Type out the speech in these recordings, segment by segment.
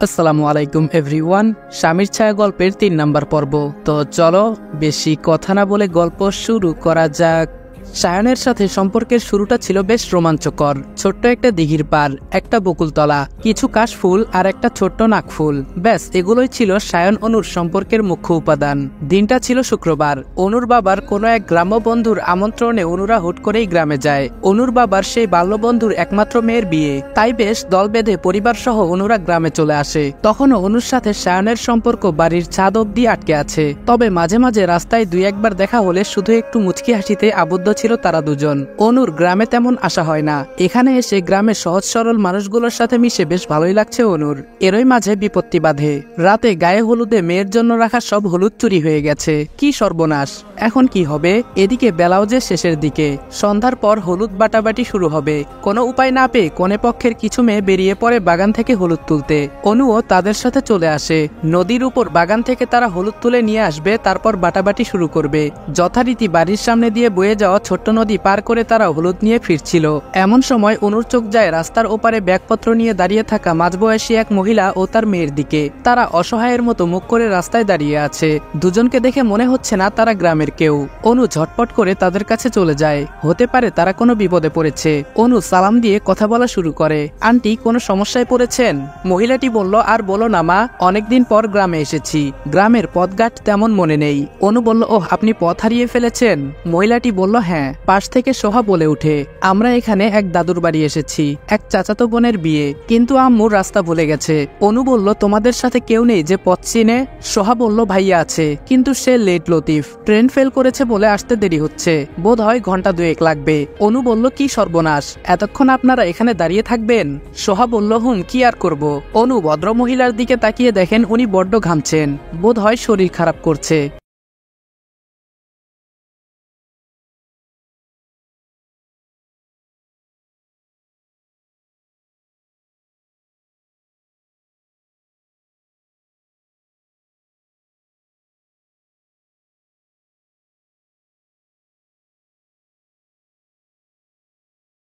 আসসালামু আলাইকুম এভরিওয়ান। স্বামীর ছায়া গল্পের ৩ নাম্বার পর্ব। তো চলো বেশি কথা না বলে গল্প শুরু করা যাক। সায়নের সাথে সম্পর্কের শুরুটা ছিল বেশ রোমাঞ্চকর। ছোট্ট একটা দিঘির পার, একটা বকুলতলা, কিছু কাশফুল আর একটা ছোট্ট নাকফুল, ব্যাস এগুলোই ছিল সায়ন অনুর সম্পর্কের মুখ্য উপাদান। দিনটা ছিল শুক্রবার। অনুর বাবার কোনো এক গ্রাম্য বন্ধুর আমন্ত্রণে অনুরা হুট করেই গ্রামে যায়। অনুর বাবার সেই বাল্যবন্ধুর একমাত্র মেয়ের বিয়ে, তাই বেশ দল বেঁধে পরিবার সহ অনুরা গ্রামে চলে আসে। তখনও অনুর সাথে সায়নের সম্পর্ক বাড়ির ছাদ অব্দি আটকে আছে, তবে মাঝে মাঝে রাস্তায় ২-১ বার দেখা হলে শুধু একটু মুচকি হাসিতে আবদ্ধ ছিল তারা দুজন। অনুর গ্রামে তেমন আসা হয় না। এখানে এসে গ্রামের সহজ সরল মানুষগুলোর সাথে মিশে বেশ ভালোই লাগছে অনুর। এরই মাঝে বিপত্তি বাধে। রাতে গায়ে হলুদে মেয়ের জন্য রাখা সব হলুদ চুরি হয়ে গেছে। কি সর্বনাশ! এখন কি হবে? এদিকে বেলাও যে শেষের দিকে। সন্ধ্যার পর হলুদ বাটাবাটি শুরু হবে। কোনো উপায় না পেয়ে কনে পক্ষের কিছু মেয়ে বেরিয়ে পড়ে বাগান থেকে হলুদ তুলতে। অনুও তাদের সাথে চলে আসে। নদীর উপর বাগান থেকে তারা হলুদ তুলে নিয়ে আসবে, তারপর বাটাবাটি শুরু করবে। যথারীতি বাড়ির সামনে দিয়ে বয়ে যাওয়া ছোট্ট নদী পার করে তারা হলুদ নিয়ে ফিরছিল। এমন সময় অনুর চোখ যায় রাস্তার ওপারে ব্যাগপত্র নিয়ে দাঁড়িয়ে থাকা মাঝবয়সী এক মহিলা ও তার মেয়ের দিকে। তারা অসহায়ের মতো মুখ করে রাস্তায় দাঁড়িয়ে আছে। দুজনকে দেখে মনে হচ্ছে না তারা গ্রামের কেউ। অনু ঝটপট করে তাদের কাছে চলে যায়। হতে পারে তারা কোনো বিপদে পড়েছে। অনু সালাম দিয়ে কথা বলা শুরু করে। আন্টি, কোনো সমস্যায় পড়েছেন? মহিলাটি বলল, আর বলো না মা, অনেকদিন পর গ্রামে এসেছি। গ্রামের পথঘাট তেমন মনে নেই। অনু বলল, ওহ, আপনি পথ হারিয়ে ফেলেছেন? মহিলাটি বলল, হ্যাঁ। পাশ থেকে সোহা বলে উঠে, আমরা এখানে এক দাদুর বাড়ি এসেছি, এক চাচাতো বোনের বিয়ে, কিন্তু আম্মুর রাস্তা ভুলে গেছে। অনু বলল, তোমাদের সাথে কেউ নেই যে পথ চিনে? সোহা বলল, ভাইয়া আছে, কিন্তু সে লেট লতিফ, ট্রেন ফেল করেছে বলে আসতে দেরি হচ্ছে, বোধ হয় ঘন্টা ২-১ লাগবে। অনু বলল, কি সর্বনাশ, এতক্ষণ আপনারা এখানে দাঁড়িয়ে থাকবেন? সোহা বলল, কি আর করব। অনু ভদ্র মহিলার দিকে তাকিয়ে দেখেন উনি বড্ড ঘামছেন, বোধ হয় শরীর খারাপ করছে।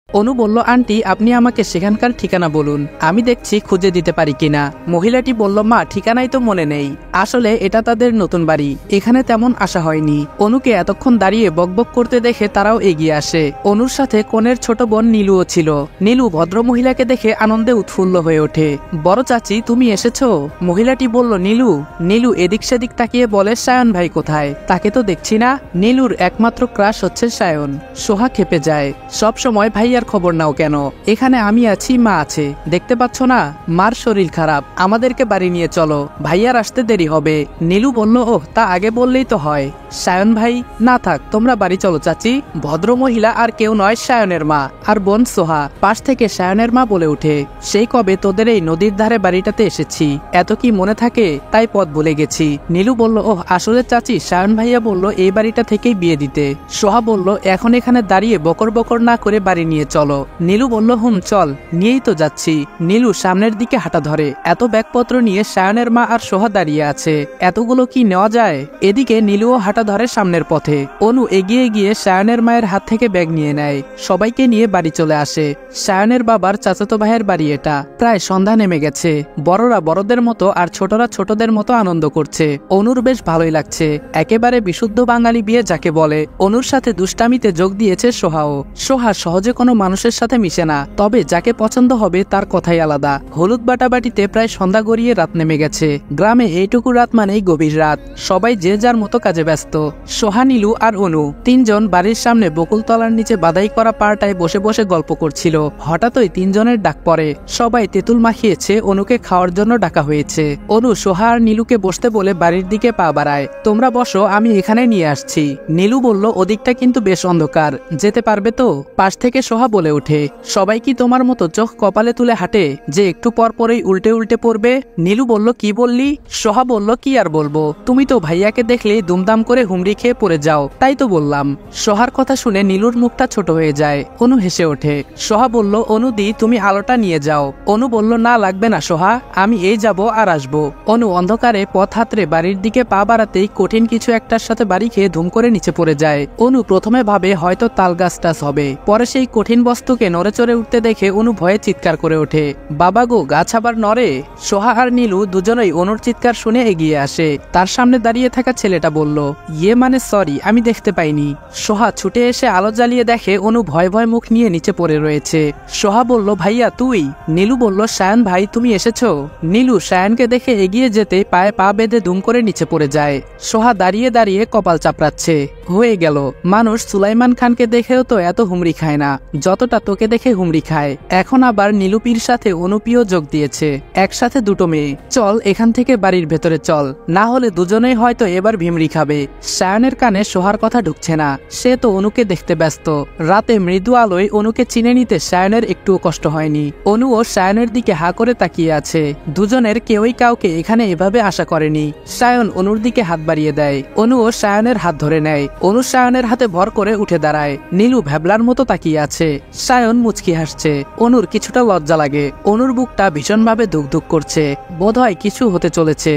অনু বলল, আন্টি, আপনি আমাকে সেখানকার ঠিকানা বলুন, আমি দেখছি খুঁজে দিতে পারি কিনা। মহিলাটি বলল, মা, ঠিকানাই তো মনে নেই, আসলে এটা তাদের নতুন বাড়ি, এখানে তেমন আসা হয়নি। অনুকে এতক্ষণ দাঁড়িয়ে বকবক করতে দেখে তারাও এগিয়ে আসে। অনুর সাথে কনের ছোট বোন নীলুও ছিল। নীলু ভদ্র মহিলাকে দেখে আনন্দে উৎফুল্ল হয়ে ওঠে। বড় চাচি, তুমি এসেছো? মহিলাটি বলল, নীলু। নীলু এদিক সেদিক তাকিয়ে বলে, সায়ন ভাই কোথায়? তাকে তো দেখছি না। নীলুর একমাত্র ক্রাশ হচ্ছে সায়ন। সোহা খেপে যায়। সব সময় ভাইয়া খবর নাও কেন? এখানে আমি আছি, মা আছে, দেখতে পাচ্ছ না? মার শরীর খারাপ, আমাদেরকে বাড়ি নিয়ে চলো, ভাইয়ার আসতে দেরি হবে। নীলু বলল, ওহ, তা আগে বললেই তো হয়। সায়ন ভাই? না থাক, তোমরা বাড়ি চলো চাচি। ভদ্র মহিলা আর কেউ নয়, সায়নের মা আর বোন সোহা। পাশ থেকে সায়নের মা বলে উঠে, সেই কবে তোদের এই নদীর ধারে বাড়িটাতে এসেছি, এত কি মনে থাকে? তাই পথ ভুলে গেছি। নীলু বলল, ওহ, আসলে চাচি, সায়ন ভাইয়া বলল এই বাড়িটা থেকেই বিয়ে দিতে। সোহা বলল, এখন এখানে দাঁড়িয়ে বকর বকর না করে বাড়ি নিয়ে চলো। নীলু বলল, চল, নিয়েই তো যাচ্ছি। নীলু সামনের দিকে হাঁটা ধরে। এত ব্যাগপত্র নিয়ে সায়নের মা আর সোহা দাঁড়িয়ে আছে, এতগুলো কি নেওয়া যায়? এদিকে নীলুও হাঁটা ধরে সামনের পথে। অনু এগিয়ে গিয়ে সায়নের মায়ের হাত থেকে ব্যাগ নিয়ে নেয়। সবাইকে নিয়ে বাড়ি চলে আসে। সায়নের বাবার চাচাতো ভাইয়ের বাড়ি এটা। প্রায় সন্ধ্যা নেমে গেছে। বড়রা বড়দের মতো আর ছোটরা ছোটদের মতো আনন্দ করছে। অনুর বেশ ভালোই লাগছে। একেবারে বিশুদ্ধ বাঙালি বিয়ে যাকে বলে। অনুর সাথে দুষ্টামিতে যোগ দিয়েছে সোহাও। সোহা সহজে কোনো মানুষের সাথে মিশে না, তবে যাকে পছন্দ হবে তার কথাই আলাদা। হলুদ বাটাবাটিতে প্রায় সন্ধ্যা গড়িয়ে রাত নেমে গেছে। গ্রামে এইটুকু রাত মানেই গভীর রাত। সবাই যে যার মতো কাজে ব্যস্ত। সোহা, নীলু আর অনু তিনজন বাড়ির সামনে বকুলতলার নিচে বাদাই করা পাড়টায় বসে বসে গল্প করছিল। হঠাৎই তিনজনের ডাক পড়ে। সবাই তেঁতুল মাখিয়েছে, অনুকে খাওয়ার জন্য ডাকা হয়েছে। অনু সোহা আর নীলুকে বসতে বলে বাড়ির দিকে পা বাড়ায়। তোমরা বসো, আমি এখানে নিয়ে আসছি। নীলু বলল, ওদিকটা কিন্তু বেশ অন্ধকার, যেতে পারবে তো? পাশ থেকে সোহা বলে ওঠে, সবাই কি তোমার মতো চোখ কপালে তুলে হাঁটে যে একটু পর পরেই উল্টে উল্টে পড়বে? নীলু বলল, কি বললি? সোহা বলল, কি আর বলবো, তুমি তো ভাইয়াকে দেখলে দুমদাম করে হুমড়ি খেয়ে পড়ে যাও, তাই তো বললাম। সোহার কথা শুনে নীলুর মুখটা ছোট হয়ে যায়। অনু হেসে ওঠে। সোহা বলল, অনুদি, তুমি আলোটা নিয়ে যাও। অনু বলল, না লাগবে না সোহা, আমি এই যাব আর আসবো। অনু অন্ধকারে পথ হাতড়ে বাড়ির দিকে পা বাড়াতেই কঠিন কিছু একটার সাথে বাড়ি খেয়ে ধুম করে নিচে পড়ে যায়। অনু প্রথমে ভাবে হয়তো তাল গাছ টাছ হবে, পরে সেই কঠিন বস্তুকে নড়ে চড়ে উঠতে দেখে অনু ভয়ে চিৎকার করে ওঠে, বাবা গো, গাছ আবার নড়ে। সোহা আর নীলু দুজনেই অনুর চিৎকার শুনে এগিয়ে আসে। তার সামনে দাঁড়িয়ে থাকা ছেলেটা বলল, ইয়ে মানে সরি, আমি দেখতে পাইনি। সোহা ছুটে এসে আলো জ্বালিয়ে দেখে অনু ভয় ভয় মুখ নিয়ে নিচে পড়ে রয়েছে। সোহা বলল, ভাইয়া তুই? নীলু বলল, সায়ন ভাই তুমি এসেছো? নীলু সায়নকে দেখে এগিয়ে যেতে পায়ে পা বেঁধে দুম করে নিচে পড়ে যায়। সোহা দাঁড়িয়ে দাঁড়িয়ে কপাল চাপড়াচ্ছে। হয়ে গেল, মানুষ সুলাইমান খানকে দেখেও তো এত হুমড়ি খায় না যতটা তোকে দেখে হুমড়ি খায়। এখন আবার নীলুপির সাথে অনুপিও যোগ দিয়েছে, একসাথে দুটো মেয়ে। চল এখান থেকে বাড়ির ভেতরে চল, না হলে দুজনেই হয়তো এবার ভিমড়ি খাবে। সায়নের কানে সোহার কথা ঢুকছে না, সে তো অনুকে দেখতে ব্যস্ত। রাতে মৃদু আলোয় অনুকে চিনে নিতে সায়নের একটুও কষ্ট হয়নি। অনুও সায়নের দিকে হা করে তাকিয়ে আছে। দুজনের কেউই কাউকে এখানে এভাবে আশা করেনি। সায়ন অনুর দিকে হাত বাড়িয়ে দেয়, অনুও সায়নের হাত ধরে নেয়। অনু সায়নের হাতে ভর করে উঠে দাঁড়ায়। নীলু ভ্যাবলার মতো তাকিয়ে আছে। সায়ন মুচকি হাসছে। অনুর কিছুটা লজ্জা লাগে। অনুর বুকটা ভীষণভাবে ধুকধুক করছে, বোধহয় কিছু হতে চলেছে।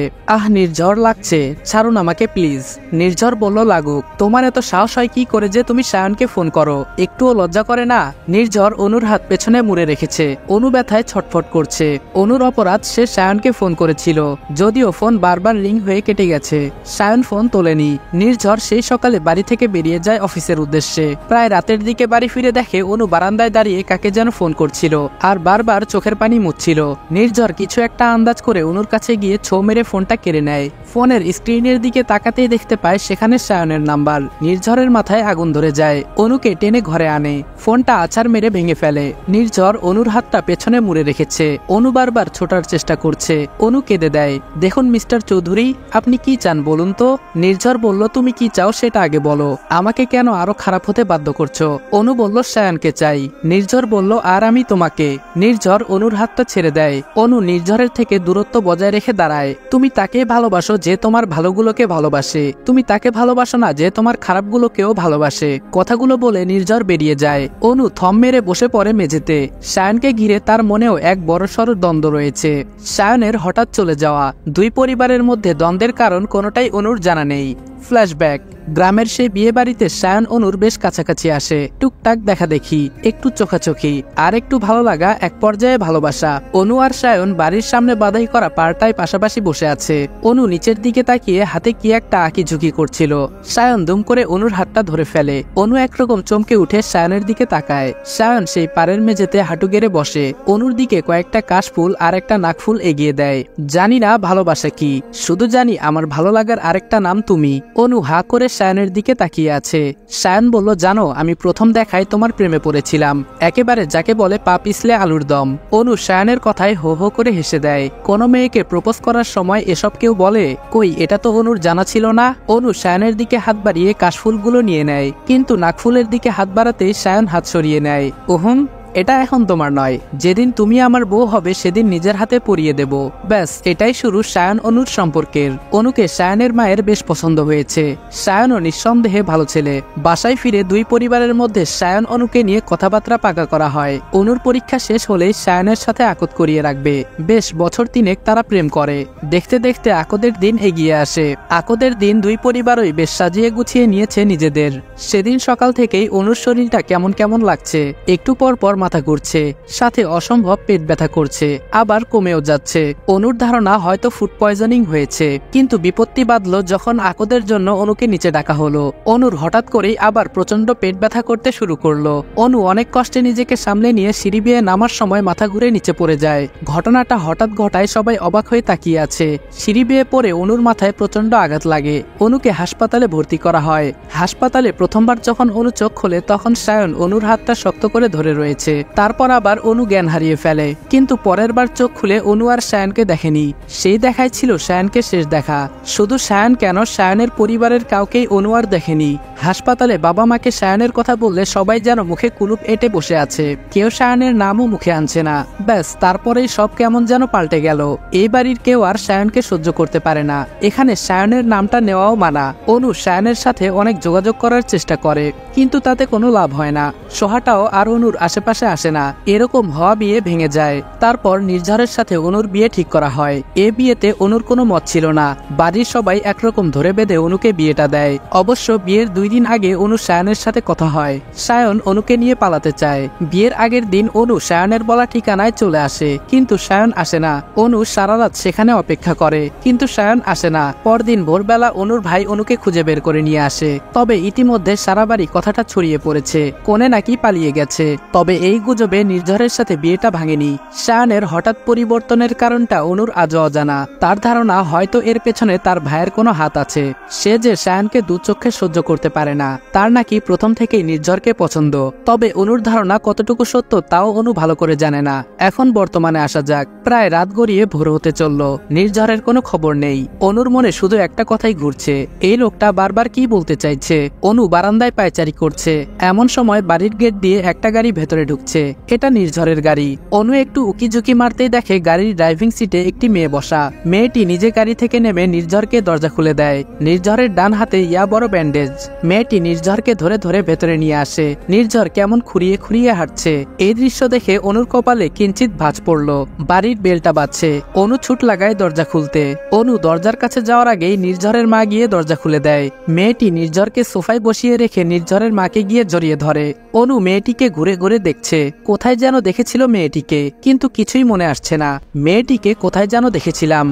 নির্ঝর লাগছে, ছাড়ুন আমাকে প্লিজ। নির্ঝর বলল, লাগুক, তোমার এত সাহস হয় কি করে যে তুমি সায়নকে ফোন করো? একটুও লজ্জা করে না? নির্ঝর অনুর হাত পেছনে মুড়ে রেখেছে। অনু ব্যথায় ছটফট করছে। অনুর অপরাধ, সে সায়নকে ফোন করেছিল, যদিও ফোন বারবার রিং হয়ে কেটে গেছে। সায়ন ফোন তোলেনি। নির্ঝর সেই সকালে বাড়ি থেকে বেরিয়ে যায় অফিসের উদ্দেশ্যে। প্রায় রাতের দিকে বাড়ি ফিরে দেখে অনু বারান্দায় দাঁড়িয়ে কাকে যেন ফোন করছিল আর বারবার চোখের পানি মুছছিল। নির্ঝর কিছু একটা আন্দাজ করে অনুর কাছে গিয়ে ছো মেরে ফোনটা কেড়ে নেয়। ফোনের স্ক্রিনের দিকে তাকাতেই দেখতে পায় সেখানে সায়নের নাম্বার। নির্ঝরের মাথায় আগুন ধরে যায়। অনুকে টেনে ঘরে আনে, ফোনটা আছাড় মেরে ভেঙে ফেলে। নির্ঝর অনুর হাতটা পেছনে মুড়ে রেখেছে। অনু বারবার ছোটার চেষ্টা করছে। অনু কেঁদে দেয়, দেখুন মিস্টার চৌধুরী, আপনি কি চান বলুন তো? নির্ঝর বলল, তুমি কি চাও সেটা আগে বলো, আমাকে কেন আরো খারাপ হতে বাধ্য করছো? অনু বলল, সায়নকে চাই। নির্ঝর বলল, আর আমি তোমাকে। নির্ঝর অনুর হাতটা ছেড়ে দেয়। অনু নির্ঝরের থেকে দূরত্ব বজায় রেখে দাঁড়ায়। তুমি তাকে ভালোবাসো যে তোমার ভালোগুলোকে ভালোবাসে, তুমি তাকে ভালোবাসো না যে তোমার খারাপগুলোকেও ভালোবাসে। কথাগুলো বলে নির্ঝর বেরিয়ে যায়। অনু থম মেরে বসে পড়ে মেঝেতে। সায়নকে ঘিরে তার মনেও এক বড়সড় দ্বন্দ্ব রয়েছে। সায়নের হঠাৎ চলে যাওয়া, দুই পরিবারের মধ্যে দ্বন্দ্বের কারণ কোনোটাই অনুর জানা নেই। ফ্ল্যাশব্যাক, গ্রামের সেই বিয়ে বাড়িতে সায়ন অনুর বেশ কাছাকাছি আসে। টুকটাক দেখা দেখি, একটু চোখাচোখি, আর একটু ভালো লাগা, এক পর্যায়ে ভালোবাসা। অনু আর সায়ন বাড়ির সামনে বাধাই করা পাড়টায় পাশাপাশি বসে আছে। অনু নিচের দিকে তাকিয়ে হাতে কি একটা আঁকি ঝুঁকি করছিল। সায়ন দুম করে অনুর হাতটা ধরে ফেলে। অনু একরকম চমকে উঠে সায়নের দিকে তাকায়। সায়ন সেই পাড়ের মেঝেতে হাঁটু গেড়ে বসে। অনুর দিকে কয়েকটা কাশফুল আর একটা নাকফুল এগিয়ে দেয়। জানি না ভালোবাসা কি, শুধু জানি আমার ভালো লাগার আরেকটা নাম তুমি। অনু হা করে সায়নের দিকে তাকিয়ে আছে। সায়ন বলল, জানো আমি প্রথম দেখায় তোমার প্রেমে পড়েছিলাম, একেবারে যাকে বলে পা পিছলে আলুর দম। অনু সায়নের কথায় হো হো করে হেসে দেয়। কোনো মেয়েকে প্রপোজ করার সময় এসব কেউ বলে? কই, এটা তো অনুর জানা ছিল না। অনু সায়নের দিকে হাত বাড়িয়ে কাশফুলগুলো নিয়ে নেয়, কিন্তু নাকফুলের দিকে হাত বাড়াতেই সায়ন হাত সরিয়ে নেয়। ওহুম, এটা এখন তোমার নয়, যেদিন তুমি আমার বউ হবে সেদিন নিজের হাতে পরিয়ে দেব। ব্যাস, এটাই শুরু সায়ন অনুর সম্পর্কের। অনুকে সায়নের মায়ের বেশ পছন্দ হয়েছে। সায়নও নিঃসন্দেহে ভালো ছেলে। বাসায় ফিরে দুই পরিবারের মধ্যে সায়ন অনুকে নিয়ে কথাবার্তা পাকা করা হয়। অনুর পরীক্ষা শেষ হলেই সায়নের সাথে আকদ করিয়ে রাখবে। বেশ বছর তিনেক তারা প্রেম করে। দেখতে দেখতে আকদের দিন এগিয়ে আসে। আকদের দিন দুই পরিবারই বেশ সাজিয়ে গুছিয়ে নিয়েছে নিজেদের। সেদিন সকাল থেকেই অনুর শরীরটা কেমন কেমন লাগছে। একটু পর পর মাথা ঘুরছে, সাথে অসম্ভব পেট ব্যথা করছে, আবার কমেও যাচ্ছে। অনুর ধারণা হয়তো ফুড পয়জনিং হয়েছে। কিন্তু বিপত্তি বাঁধলো যখন আকদের জন্য অনুকে নিচে ডাকা হলো। অনুর হঠাৎ করেই আবার প্রচন্ড পেট ব্যথা করতে শুরু করলো। অনু অনেক কষ্টে নিজেকে সামলে নিয়ে সিঁড়ি বেয়ে নামার সময় মাথা ঘুরে নিচে পড়ে যায়। ঘটনাটা হঠাৎ ঘটায় সবাই অবাক হয়ে তাকিয়ে আছে। সিঁড়ি বেয়ে পড়ে অনুর মাথায় প্রচন্ড আঘাত লাগে। অনুকে হাসপাতালে ভর্তি করা হয়। হাসপাতালে প্রথমবার যখন অনু চোখ খোলে তখন সায়ন অনুর হাতটা শক্ত করে ধরে রয়েছে। তারপর আবার অনু জ্ঞান হারিয়ে ফেলে। কিন্তু পরের বার চোখ খুলে অনু আর সায়নকে দেখেনি। সেই দেখাই ছিল সায়নকে শেষ দেখা। শুধু সায়ন কেন, সায়নের পরিবারের কাউকেই অনু আর দেখেনি। হাসপাতালে বাবা মাকে সায়নের কথা বললে সবাই যেন মুখে কুলুপ এঁটে বসে আছে। কেউ সায়নের নামও মুখে আনছে না। ব্যাস, তারপরেই সব কেমন যেন পাল্টে গেল। এই বাড়ির কেউ আর সায়নকে সহ্য করতে পারে না। এখানে সায়নের নামটা নেওয়াও মানা। অনু সায়নের সাথে অনেক যোগাযোগ করার চেষ্টা করে, কিন্তু তাতে কোনো লাভ হয় না। সোহাটাও আর অনুর আশেপাশে মাসে আসে না। এরকম হওয়া বিয়ে ভেঙে যায়। তারপর নির্ঝরের সাথে অনুর বিয়ে ঠিক করা হয়। এ বিয়েতে অনুর কোনো মত ছিল না। বাড়ির সবাই একরকম ধরে বেঁধে অনুকে বিয়েটা দেয়। অবশ্য বিয়ের 2 দিন আগে অনু সায়নের সাথে কথা হয়। সায়ন অনুকে নিয়ে পালাতে চায়। বিয়ের আগের দিন অনু সায়নের বলা ঠিকানায় চলে আসে, কিন্তু সায়ন আসে না। অনু সারা রাত সেখানে অপেক্ষা করে, কিন্তু সায়ন আসে না। পরদিন ভোরবেলা অনুর ভাই অনুকে খুঁজে বের করে নিয়ে আসে। তবে ইতিমধ্যে সারা বাড়ি কথাটা ছড়িয়ে পড়েছে, কনে নাকি পালিয়ে গেছে। তবে এই গুজবে নির্ঝরের সাথে বিয়েটা ভাঙেনি। সায়নের হঠাৎ পরিবর্তনের কারণটা অনুর আজও অজানা। তার ধারণা হয়তো এর পেছনে তার ভাইয়ের কোনো হাত আছে। সে যে সায়নকে দু চোখে সহ্য করতে পারে না। তার নাকি প্রথম থেকেই নির্ঝরকে পছন্দ। তবে অনুর ধারণা কতটুকু সত্য তাও অনু ভালো করে জানে না। এখন বর্তমানে আসা যাক। প্রায় রাত গড়িয়ে ভোর হতে চলল। নির্ঝরের কোনো খবর নেই। অনুর মনে শুধু একটা কথাই ঘুরছে, এই লোকটা বারবার কি বলতে চাইছে। অনু বারান্দায় পায়চারি করছে। এমন সময় বাড়ির গেট দিয়ে একটা গাড়ি ভেতরে ঢুকছে। এটা নির্ঝরের গাড়ি। অনু একটু উকিঝুঁকি মারতেই দেখে গাড়ির ড্রাইভিং সিটে একটি মেয়ে বসা। মেয়েটি নিজে গাড়ি থেকে নেমে নির্ঝরকে দরজা খুলে দেয়। নির্ঝরের ডান হাতে ইয়া বড় ব্যান্ডেজ। মেয়েটি নির্ঝরকে ধরে ধরে ভেতরে নিয়ে আসে। নির্ঝর কেমন খুঁড়িয়ে খুঁড়িয়ে হাঁটছে। এই দৃশ্য দেখে অনুর কপালে কিঞ্চিত ভাঁজ পড়ল। বাড়ির বেলটা বাজছে। অনু ছুট লাগায় দরজা খুলতে। অনু দরজার কাছে যাওয়ার আগেই নির্ঝরের মা গিয়ে দরজা খুলে দেয়। মেয়েটি নির্ঝরকে সোফায় বসিয়ে রেখে নির্ঝরের মাকে গিয়ে জড়িয়ে ধরে। অনু মেয়েটিকে ঘুরে ঘুরে দেখছে। কোথায় যেন দেখেছিল মেয়েটিকে, কিন্তু কিছুই মনে আসছে না। মেয়েটিকে কোথায় যেন দেখেছিলাম।